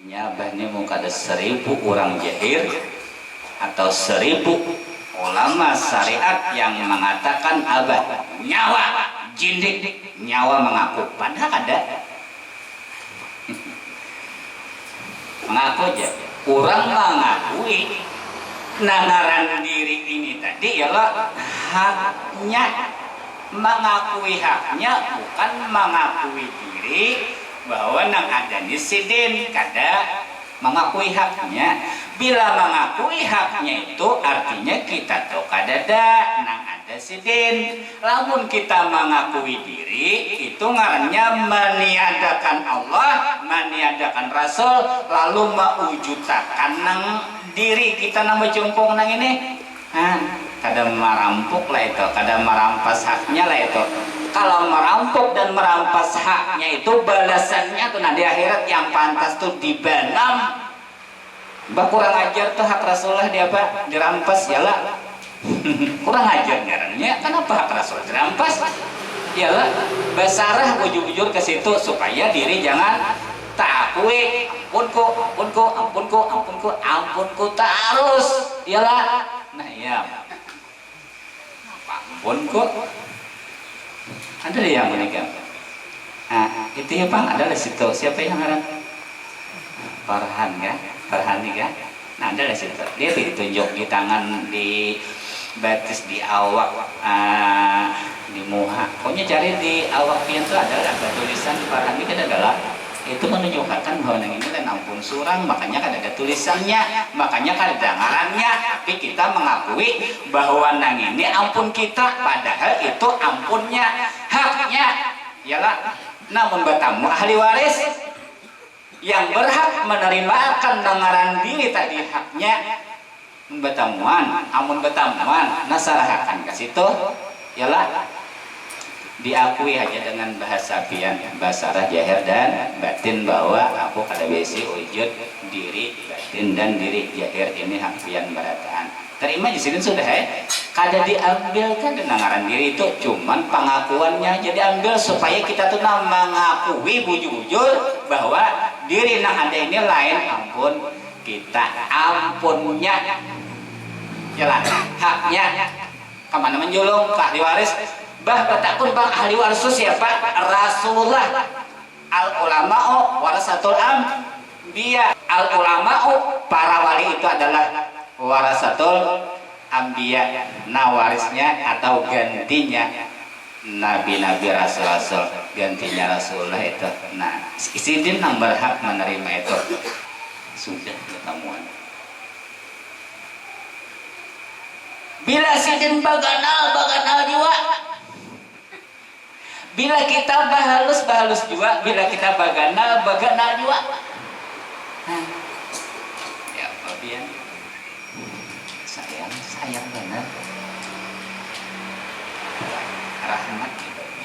nyabahnya mau kada 1000 orang jahir atau 1000 ulama syariat yang mengatakan abah nyawa jindik nyawa mengaku padahal ada mengaku aja orang mengakui nanaran diri ini tadi ialah haknya mengakui haknya bukan mengakui diri bahwa nang ada nisidin kada mengakui haknya. Bila mengakui haknya itu artinya kita tuh kadada nang ada sidin. Lamun kita mengakui diri itu ngarannya meniadakan Allah, meniadakan Rasul, lalu mewujudkan nang diri kita nang berjungkung nang ini. Kada merampok lah itu, kada merampas haknya lah itu. Kalau merampok dan merampas haknya itu balasannya tuh nanti akhirat yang pantas tuh dibanam. Bah kurang ajar tuh hak Rasulullah dia apa? Dirampas yalah. Kurang ajar ngarannya. Kenapa hak Rasul dirampas? Yalah, basarah bujur-bujur ke situ supaya diri jangan takui. Ampunku terus. Yalah. Nah ya. Ampunku. Ada yang menikah. Nah, itu ya Bang, ada di situ. Siapa yang ngaran? Farhan kan? Farhani kan? Nah, ada di situ. Dia ditunjuk di tangan, di batis, di awak, di muha. Pokoknya cari di awak pian itu adalah tulisan Farhani kan adalah itu menunjukkan bahwa yang ini dan ampun surang, makanya kan ada tulisannya, makanya kan ada ngarannya. Tapi kita mengakui bahwa nang ini ampun kita, padahal itu ampunnya, haknya. Yalah, namun batamu ahli waris yang berhak menerima akan dengaran diri tadi haknya betamuan, amun betamuan nasarahakan ke situ, yalah diakui aja dengan bahasa pian, bahasa jahir dan batin bahwa aku kada besi wujud diri batin dan diri jahir ini hak pian barataan. Terima di sini sudah kada diambil kan dengaran diri itu cuman pengakuannya aja diambil supaya kita tuh mengakui bujur-bujur bahwa diri nang ada ini lain ampun kita ampunnya yalah haknya kemana menjulung ke ahli waris. Bah batakun bang ahli waris siapa? Rasulullah. Al ulama'u warasatul anbiya. Al ulama'u para wali itu adalah warasatul anbiya. Nah warisnya atau gantinya nabi-nabi rasul-rasul, gantinya Rasulullah itu. Nah isidin yang berhak menerima itu sudah ketemuan. Bila sidin baganal jiwa. Bila kita bahalus juga, bila kita baganal juga. Ya kemudian sayang benar. Rahmat diberi,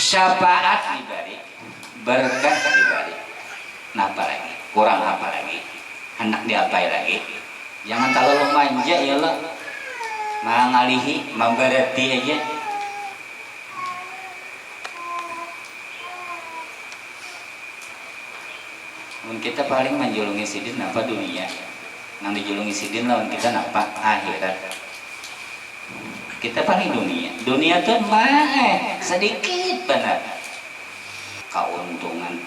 syafaat diberi, berkah diberi. Nah apa lagi? Kurang apa lagi? Hendak diapai lagi? Jangan terlalu manja ya Allah. Mangalihi, memberati aja. Kita paling menjulungi sidin apa dunia, nang dijulungi sidin lawan kita napa akhirat. Kita paling dunia tuh sedikit benar. Keuntungan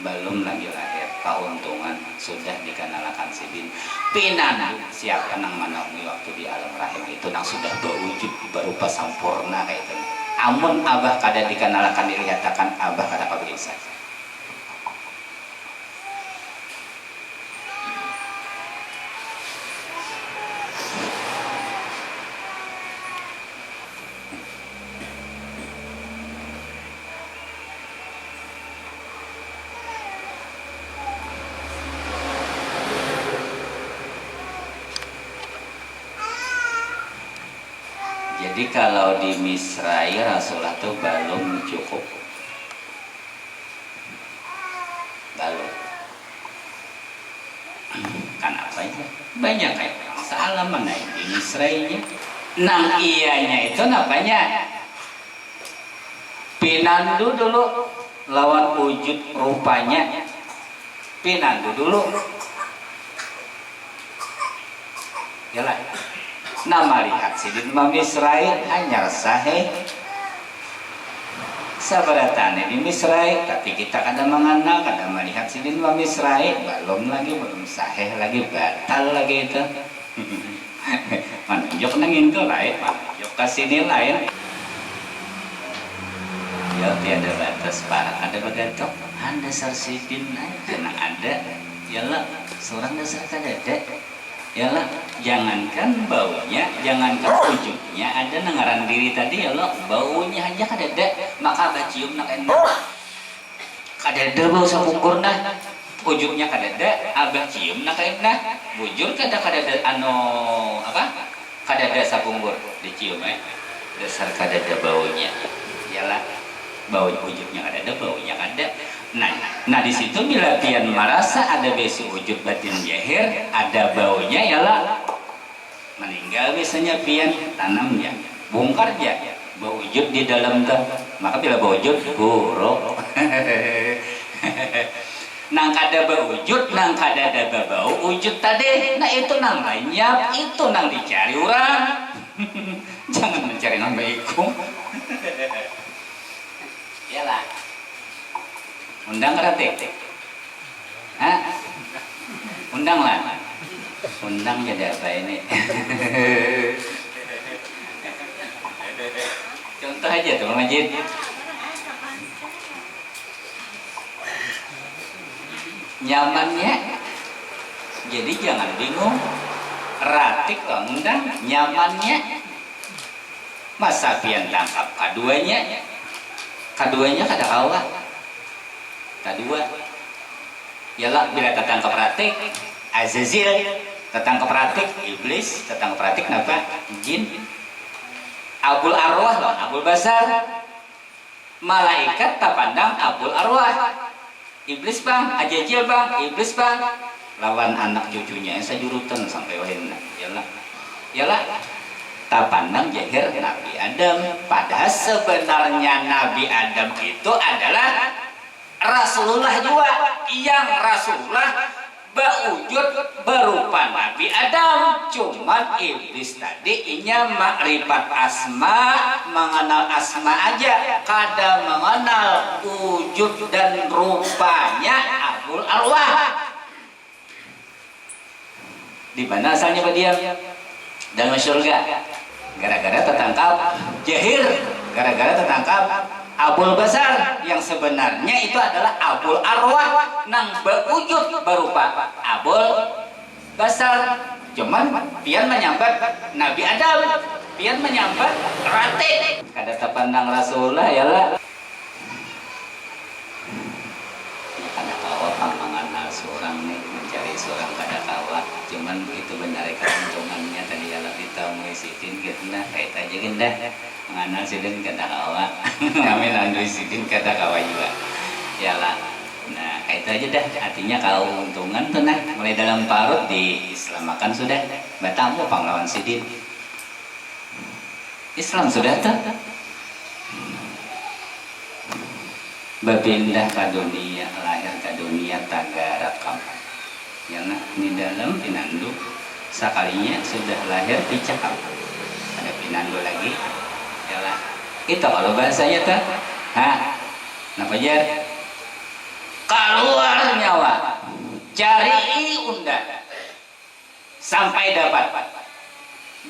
belum lagi lahir, keuntungan sudah dikenalakan sidin. Pinan siapa nang menemui waktu di alam rahim itu nang sudah berwujud berupa sempurna kayak itu. Amun abah kada dikenalakan dilihatkan abah kada kabisa. Jadi kalau di Misrai Rasulullah itu belum cukup, belum. Kan apa aja? Banyak kayak orang salah mana di Misrainya. Nang ianya itu namanya pinandu dulu lawan wujud rupanya pinandu dulu yalah nama lihat sidin mamisrai hanya sahe sabaratane di misrai tapi kita kada mengenal kada melihat sidin mamisrai belum sahih lagi batal lagi itu menunjuk nangin ke lain menunjuk ke sini lain ya tiada batas parah ada begantung dasar sidin jangan ada yalah seorang dasar kada ada yalah jangankan baunya jangankan wujudnya ada nengaran diri tadi yalah baunya aja kada ada maka bacium nak enak kada ada bau sapungkur nah wujudnya kada ada abah cium nak enak wujud kada ada kada ada sapungkur dicium dasar kada ada baunya yalah bau wujudnya kada ada baunya kada. Nah di situ bila pian merasa ada besi wujud batin jahir, ada baunya yalah meninggal biasanya pian tanam ya, bongkar ya, bau wujud di dalam tuh. Maka bila bau wujud buruk. Nang kada bau wujud, nang kada ada bau wujud tadi. Nah itu nang lenyap, itu nang dicari orang. Jangan mencari nang baikum. Yalah. Undang ratik, undang lah, undang jadi apa ini? Contoh aja tuh Majid. Nyamannya, jadi jangan bingung. Ratik lah undang, nyamannya. Masa pian tangkap kaduanya kada kawa. Kedua, ialah bila tertangkap ratik, Azazil, tertangkap ratik, iblis, tertangkap ratik, kenapa? Jin, abul arwah loh, abul basar, malaikat tak pandang abul arwah, iblis bang, Azazil bang, iblis bang, lawan anak cucunya yang sejurutan sampai wahin, ialah tak pandang jahir Nabi Adam, padahal sebenarnya Nabi Adam itu adalah Rasulullah juga yang Rasulullah berwujud berupa Nabi Adam, cuman iblis tadi inya makrifat asma, mengenal asma aja, kada mengenal wujud dan rupanya abul arwah. Di mana asalnya berdiam? Dalam surga. Gara-gara tertangkap jahir, gara-gara tertangkap abul basar yang sebenarnya itu adalah abul arwah nang berwujud berupa abul basar, cuman pian menyambat Nabi Adam, pian menyambat ratik kada terpandang Rasulullah yalah kada kawa mengenal seorang nih mencari seorang kada kawa, cuman itu benar keuntungannya tadi yalah ditemui sidin gendah kait aja gendah mengenal sidin kada kawa ngamen andu sidin kada kawa juga yalah. Nah itu aja dah artinya keuntungan tuh nah mulai dalam parut diislamakan sudah batamu panglawan sidin Islam sudah tuh berpindah ke dunia, lahir ke dunia tagarakam ya nah ini dalam pinandu sekalinya sudah lahir dicakap ada pinandu lagi yalah itu kalau bahasanya tuh kenapa aja keluar nyawa cari unda sampai dapat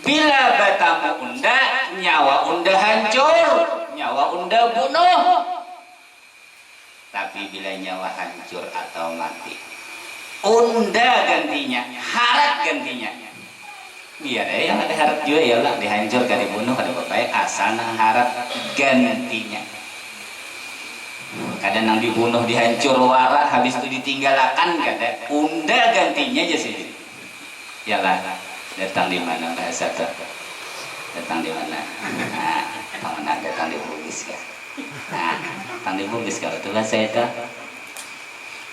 bila batamu unda nyawa unda hancur nyawa unda bunuh, tapi bila nyawa hancur atau mati unda gantinya harap gantinya biar yang ada harap juga ya lah dihancur kada dibunuh kada bapak asana harap gantinya kadang nang dibunuh dihancur warak habis itu ditinggalkan kada unda gantinya aja sih yalah datang di mana bahasa tuh datang di mana datang di Bugis kan datang di Bugis kalau itulah saya tuh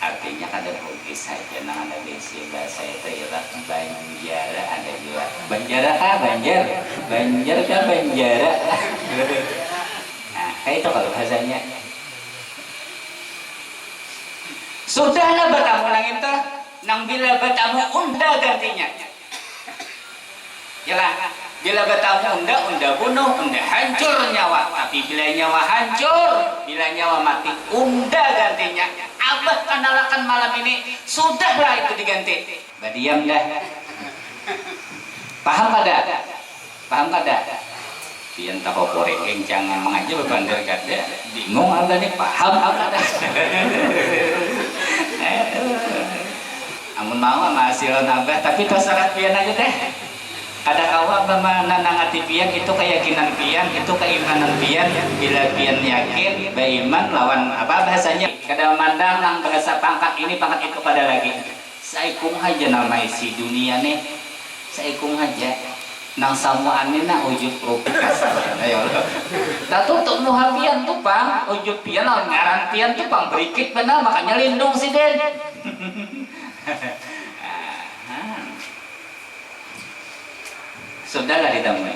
artinya kada Bugis saja nang ada besi bahasa itu ialah Banjara ada juga Banjara Banjar Banjara nah kayak itu kalau bahasanya Sudahlah bertamu nang itu, nang bila bertamu unda gantinya. Yalah, bila bertamu unda bunuh, unda hancur nyawa. Tapi bila nyawa hancur, bila nyawa mati, unda gantinya. Abah kanalakan malam ini, sudahlah itu diganti. Badiam dah. Paham kada? Paham kada? Pian tahu koreng jangan mengaji berbandel kada. Bingung ada nih paham kada? Amun mau sama hasil nabah, tapi terserah pian aja deh. Ada kawan mana nangati pian itu keyakinan pian, itu keimanan pian. Bila pian yakin, beriman lawan apa bahasanya? Kada mandang nang bahasa pangkat ini pangkat itu pada lagi. Saikung aja nama isi dunia nih, saikung aja. Nang samuan ini nah ujub rupi kasar. Ayo lo. Datu tuh muhabian tuh pang, ujub pian lawan ngaran pian tuh pang berikit benar makanya lindung si Den. Sudahlah ditemui.